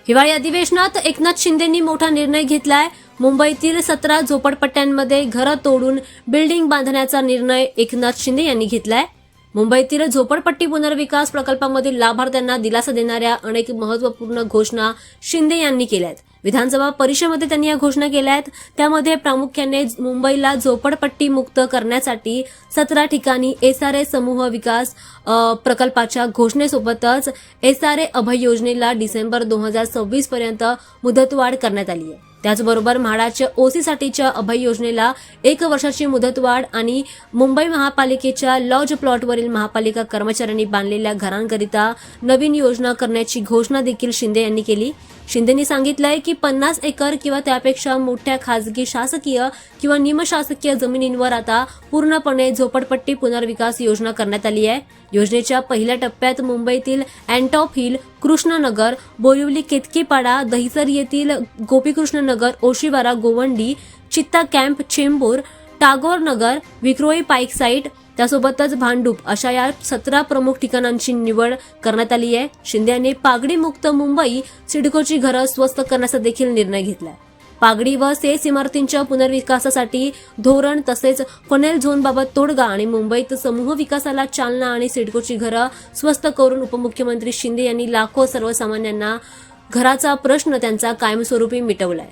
हिवाळी अधिवेशनात एकनाथ शिंदेंनी मोठा निर्णय घेतलाय। मुंबईतील 17 झोपडपट्ट्यांमध्ये घरं तोडून बिल्डिंग बांधण्याचा निर्णय एकनाथ शिंदे यांनी घेतलाय। मुंबईतील झोपडपट्टी पुनर्विकास प्रकल्पामधील लाभार्थ्यांना दिलासा देणाऱ्या अनेक महत्त्वपूर्ण घोषणा शिंदे यांनी केल्यात। विधानसभा परिषदेमध्ये त्यांनी या घोषणा केल्या आहेत। त्यामध्ये प्रामुख्याने मुंबईला झोपडपट्टी मुक्त करण्यासाठी 17 ठिकाणी एसआरए समूह विकास प्रकल्पाच्या घोषणेसोबतच एसआरए अभय योजनेला डिसेंबर 2026 पर्यंत मुदतवाढ करण्यात आली आहे। त्याचबरोबर म्हाडाच्या ओसीसाठीच्या अभय योजनेला 1 वर्षाची मुदतवाढ आणि मुंबई महापालिकेच्या लॉज प्लॉटवरील महापालिका कर्मचाऱ्यांनी बांधलेल्या घरांकरिता नवीन योजना करण्याची घोषणा देखील शिंदे यांनी केली। शिंदेंनी सांगितलंय की 50 एकर किंवा त्यापेक्षा मोठ्या खासगी शासकीय किंवा निमशासकीय जमिनींवर आता पूर्णपणे झोपडपट्टी पुनर्विकास योजना करण्यात आली आहे। योजनेच्या पहिल्या टप्प्यात मुंबईतील अँटॉप हिल, कृष्णनगर, बोरिवली, केतकीपाडा, दहिसर येथील गोपीकृष्ण नगर, ओशिवारा, गोवंडी, चित्ता कॅम्प, चेंबूर, टागोर नगर, विक्रोळी पाईक साईट, त्यासोबतच भांडूप अशा या 17 प्रमुख ठिकाणांची निवड करण्यात आली आहे। शिंदे यांनी पागडी मुक्त मुंबई सिडकोची घरं स्वस्त करण्याचा देखील निर्णय घेतलाय। पागडी व सेस इमारतींच्या पुनर्विकासासाठी धोरण तसेच फनेल झोनबाबत तोडगा आणि मुंबईत समूह विकासाला चालना आणि सिडकोची घरं स्वस्त करून उपमुख्यमंत्री शिंदे यांनी लाखो सर्वसामान्यांना घराचा प्रश्न त्यांचा कायमस्वरूपी मिटवलाय।